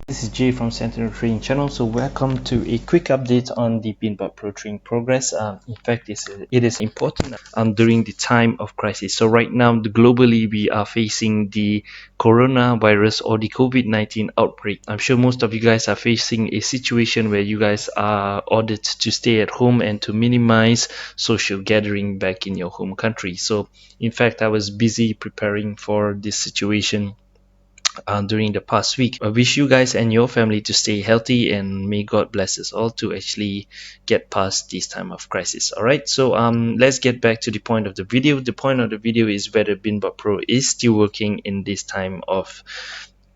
This is Jay from Sentinel Trading Channel. So welcome to a quick update on the Binbot Pro trading progress. In fact, it is important during the time of crisis. So right now, globally, we are facing the coronavirus or the COVID-19 outbreak. I'm sure most of you guys are facing a situation where you guys are ordered to stay at home and to minimize social gathering back in your home country. So in fact, I was busy preparing for this situation during the past week. I wish you guys and your family to stay healthy, and may God bless us all to actually get past this time of crisis. Alright, so let's get back to the point of the video. The point of the video is whether Binbot Pro is still working in this time of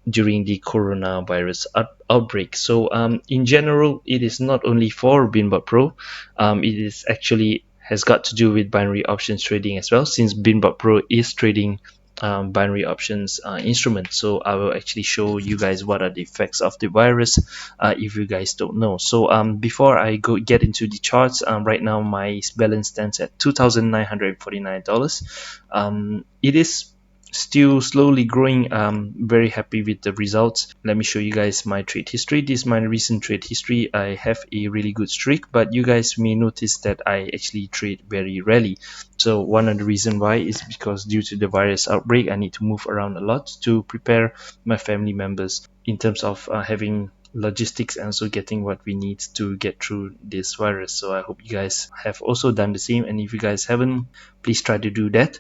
during the coronavirus outbreak. So in general, it is not only for Binbot Pro, it is actually has got to do with binary options trading as well, since Binbot Pro is trading binary options instrument. So I will actually show you guys what are the effects of the virus if you guys don't know. So before I get into the charts, right now my balance stands at $2,949. It is still slowly growing. Very happy with the results. Let me show you guys my trade history. This is my recent trade history. I have a really good streak, but you guys may notice that I actually trade very rarely. So one of the reason why is because due to the virus outbreak, I need to move around a lot to prepare my family members in terms of having logistics and also getting what we need to get through this virus. So I hope you guys have also done the same, and if you guys haven't, please try to do that.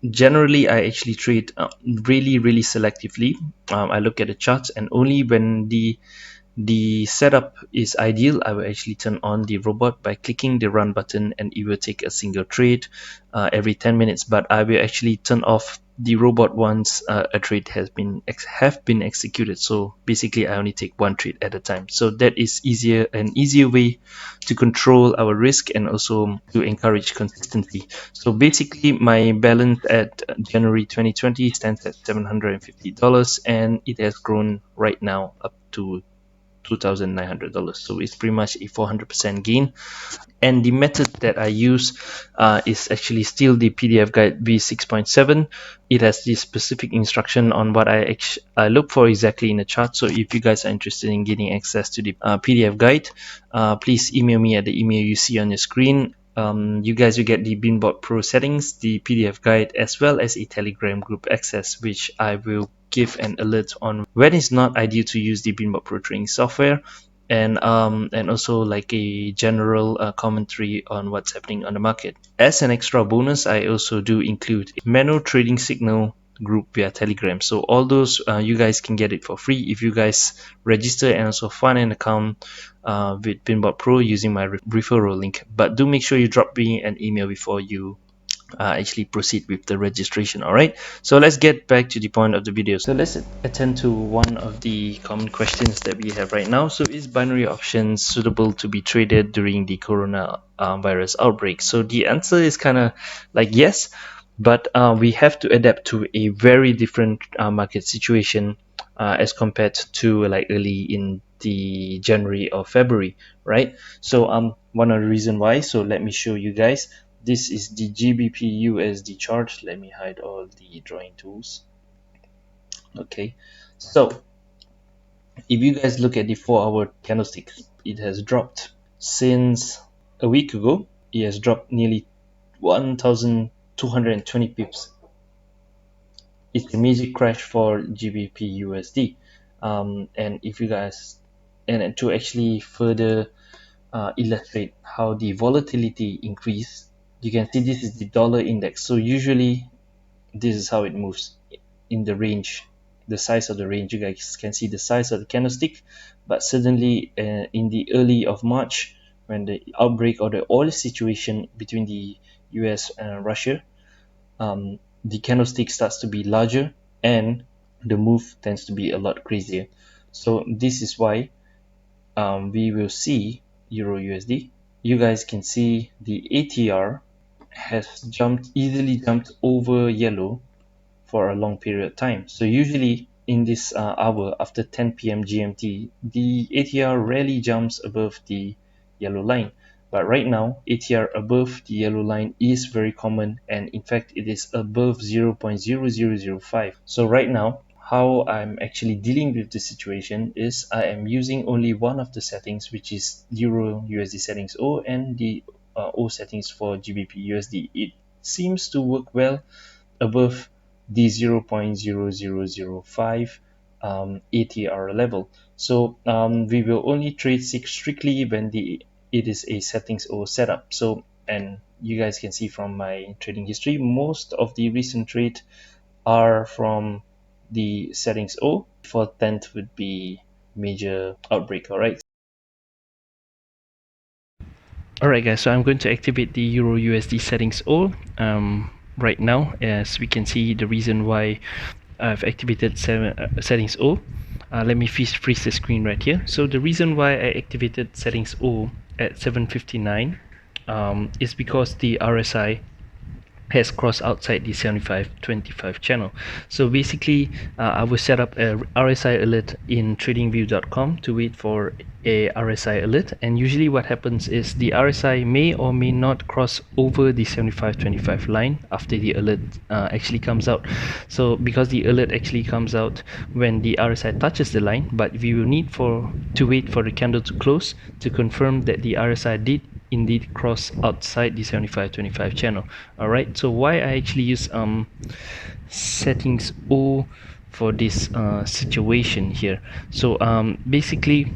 Generally, I actually trade really selectively. I look at the charts, and only when the setup is ideal, I will actually turn on the robot by clicking the run button, and it will take a single trade every 10 minutes. But I will actually turn off the robot once a trade has been executed. So basically, I only take one trade at a time. So that is an easier way to control our risk and also to encourage consistency. So basically, my balance at January 2020 stands at $750, and it has grown right now up to $2,900. So it's pretty much a 400% gain. And the method that I use is actually still the PDF guide V6.7. It has this specific instruction on what I look for exactly in the chart. So if you guys are interested in getting access to the PDF guide, please email me at the email you see on your screen. You guys will get the Binbot Pro settings, the PDF guide, as well as a Telegram group access, which I will give an alert on when it's not ideal to use the Binbot Pro trading software, and also like a general commentary on what's happening on the market. As an extra bonus, I also do include a manual trading signal group via Telegram. So all those you guys can get it for free if you guys register and also fund an account with Binbot Pro using my referral link. But do make sure you drop me an email before you actually proceed with the registration. Alright, so let's get back to the point of the video. So let's attend to one of the common questions that we have right now. So is binary options suitable to be traded during the corona virus outbreak? So the answer is kind of like yes, but we have to adapt to a very different market situation as compared to like early in the January or February, right? So one of the reason why, so let me show you guys. This is the GBP USD chart. Let me hide all the drawing tools. Okay, so if you guys look at the 4-hour candlestick, it has dropped since a week ago. It has dropped nearly 1,220 pips. It's a major crash for GBP USD. And if you guys, and to actually further illustrate how the volatility increase, you can see this is the dollar index. So usually this is how it moves in the range, the size of the range. You guys can see the size of the candlestick, but suddenly in the early of March, when the outbreak or the oil situation between the US and Russia, the candlestick starts to be larger and the move tends to be a lot crazier. So this is why we will see Euro USD. You guys can see the ATR has easily jumped over yellow for a long period of time. So usually in this hour after 10 p.m. GMT, the ATR rarely jumps above the yellow line. But right now, ATR above the yellow line is very common, and in fact, it is above 0.0005. So right now, how I'm actually dealing with the situation is I am using only one of the settings, which is Euro USD settings O, and the O settings for GBP USD. It seems to work well above the 0.0005 ATR level. So we will only trade strictly when it is a settings O setup. So, and you guys can see from my trading history, most of the recent trade are from the settings O. For 10th would be major outbreak. Alright guys, so I'm going to activate the Euro USD settings O right now. As we can see, the reason why I've activated settings O. Let me freeze the screen right here. So the reason why I activated settings O at 7:59 is because the RSI has crossed outside the 75-25 channel. So basically I will set up a RSI alert in tradingview.com to wait for a RSI alert, and usually what happens is the RSI may or may not cross over the 75-25 line after the alert actually comes out. So because the alert actually comes out when the RSI touches the line, but we will need to wait for the candle to close to confirm that the RSI did indeed cross outside the 75-25 channel. Alright, so why I actually use settings O for this situation here. So basically,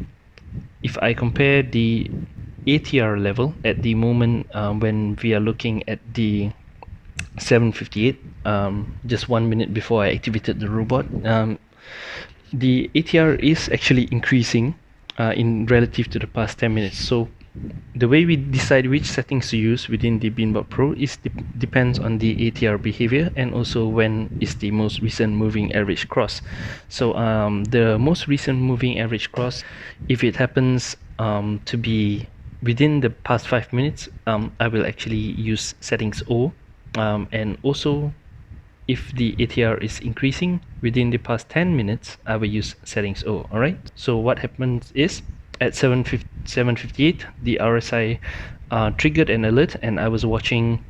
if I compare the ATR level at the moment when we are looking at the 7:58, just 1 minute before I activated the robot, the ATR is actually increasing in relative to the past 10 minutes. So the way we decide which settings to use within the Binbot Pro is depends on the ATR behavior and also when is the most recent moving average cross. So the most recent moving average cross, if it happens to be within the past 5 minutes, I will actually use settings O, and also if the ATR is increasing within the past 10 minutes, I will use settings O. Alright, so what happens is at 7:58 the RSI triggered an alert, and I was watching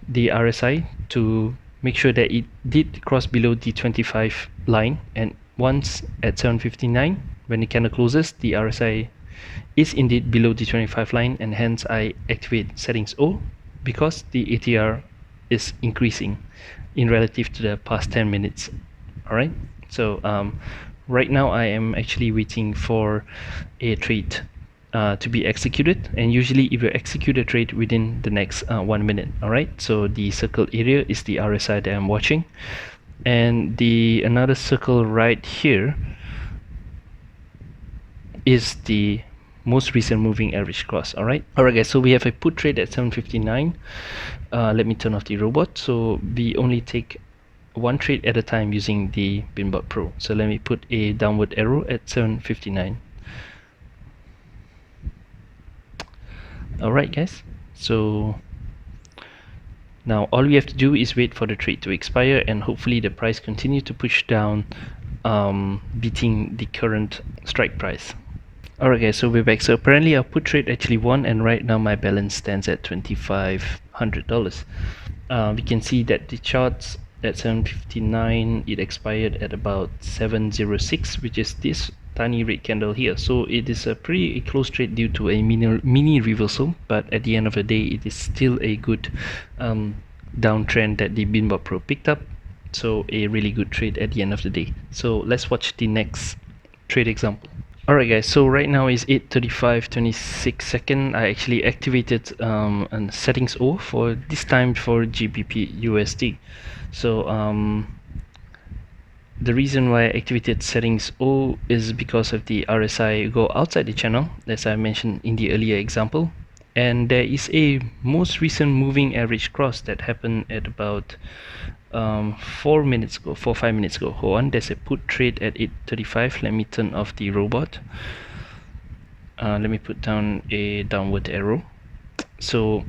the RSI to make sure that it did cross below the 25 line, and once at 7:59 when the candle closes, the RSI is indeed below the 25 line, and hence I activate settings O because the ATR is increasing in relative to the past 10 minutes. Alright, so right now I am actually waiting for a trade to be executed, and usually it will execute a trade within the next 1 minute. Alright, so the circle area is the RSI that I'm watching, and the another circle right here is the most recent moving average cross. Alright guys, so we have a put trade at 7:59. Let me turn off the robot. So we only take one trade at a time using the Binbot Pro. So let me put a downward arrow at 7:59. Alright guys, so now all we have to do is wait for the trade to expire, and hopefully the price continue to push down, beating the current strike price. Alright guys, so we're back. So apparently our put trade actually won, and right now my balance stands at $2,500. We can see that the charts at 7:59, it expired at about 7:06, which is this tiny red candle here. So it is a pretty close trade due to a mini reversal, but at the end of the day it is still a good downtrend that the Binbot Pro picked up. So a really good trade at the end of the day. So let's watch the next trade example. Alright guys, so right now is 8:35:26. I actually activated settings O for this time for GBP USD. So the reason why I activated settings O is because of the RSI go outside the channel, as I mentioned in the earlier example, and there is a most recent moving average cross that happened at about 4 minutes ago, 5 minutes ago. Hold on, there's a put trade at 8:35. Let me turn off the robot. Let me put down a downward arrow. So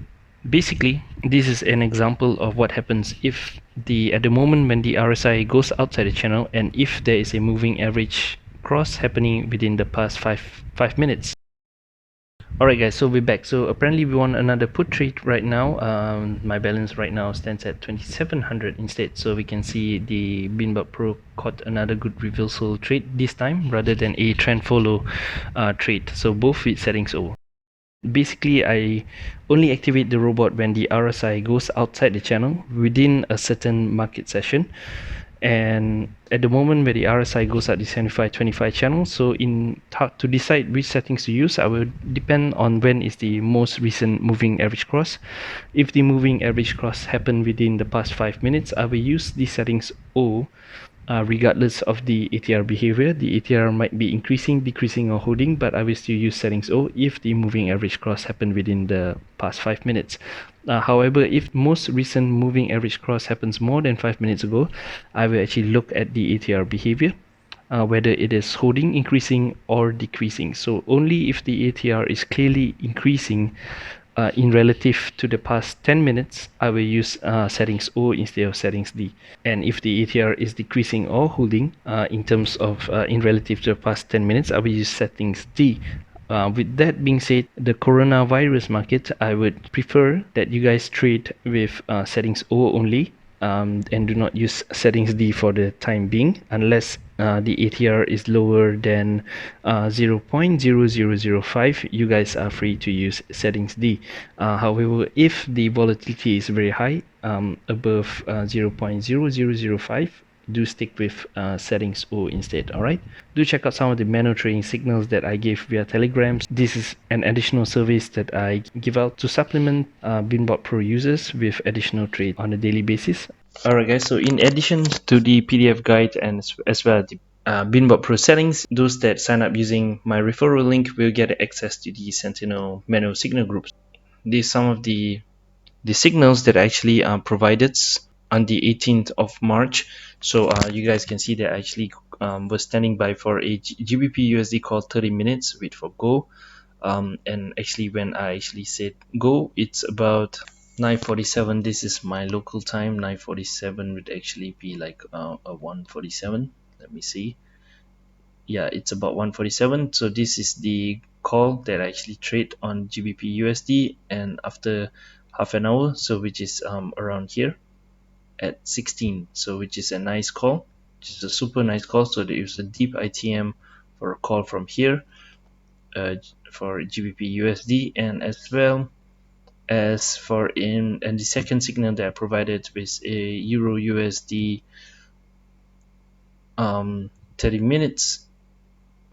basically this is an example of what happens if at the moment when the RSI goes outside the channel, and if there is a moving average cross happening within the past five minutes. Alright guys, so we're back. So apparently we won another put trade right now. My balance right now stands at 2700 instead. So we can see the Binbot Pro caught another good reversal trade this time rather than a trend follow trade. So both with settings O. Basically, I only activate the robot when the RSI goes outside the channel within a certain market session. And at the moment where the RSI goes at the 75-25 channel, so to decide which settings to use, I will depend on when is the most recent moving average cross. If the moving average cross happened within the past 5 minutes, I will use the settings O. Regardless of the ATR behavior, the ATR might be increasing, decreasing, or holding, but I will still use settings O if the moving average cross happened within the past 5 minutes. However, if most recent moving average cross happens more than 5 minutes ago, I will actually look at the ATR behavior, whether it is holding, increasing, or decreasing. So only if the ATR is clearly increasing in relative to the past 10 minutes, I will use settings O instead of settings D. And if the ATR is decreasing or holding in terms of in relative to the past 10 minutes, I will use settings D. With that being said, the coronavirus market, I would prefer that you guys trade with settings O only, and do not use settings D for the time being unless the ATR is lower than 0.0005. You guys are free to use settings D. However, if the volatility is very high, above 0.0005, do stick with settings O instead. Alright, do check out some of the manual trading signals that I gave via telegrams. This is an additional service that I give out to supplement Binbot Pro users with additional trade on a daily basis. Alright guys, so in addition to the PDF guide and as well as the Binbot Pro settings, those that sign up using my referral link will get access to the Sentinel manual signal groups. These are some of the signals that actually provided on the 18th of March. So you guys can see that I actually was standing by for a GBP USD call 30 minutes, wait for go. And actually when I actually said go, it's about 9:47. This is my local time. 9:47 would actually be like a 1:47. Let me see. Yeah, it's about 1:47. So this is the call that I actually trade on GBP USD, and after half an hour, so which is around here at 16, so which is a nice call, which is a super nice call. So there is a deep ITM for a call from here for GBP USD, and as well as for and the second signal that I provided with a Euro USD 30 minutes,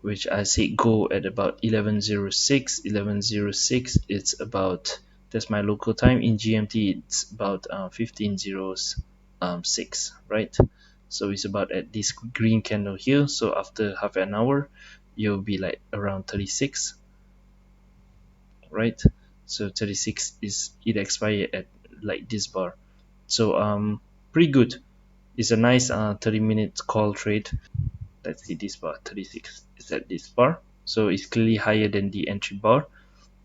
which I say go at about 11:06. 11:06, it's about, that's my local time. In GMT it's about 15:06, right? So it's about at this green candle here. So after half an hour you'll be like around 36, right? So 36 is it expired at like this bar. So pretty good. It's a nice 30-minute call trade. Let's see, this bar 36 is at this bar, so it's clearly higher than the entry bar.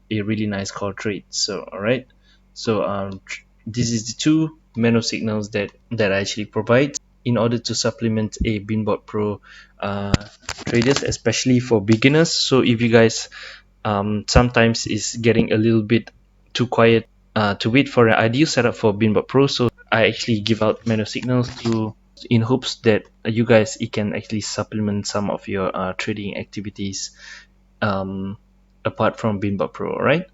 A really nice call trade. So alright, so this is the two manual signals that I actually provide in order to supplement a Binbot Pro traders, especially for beginners. So if you guys sometimes is getting a little bit too quiet to wait for an ideal setup for Binbot Pro, so I actually give out manual signals to in hopes that you guys it can actually supplement some of your trading activities apart from Binbot Pro. Alright.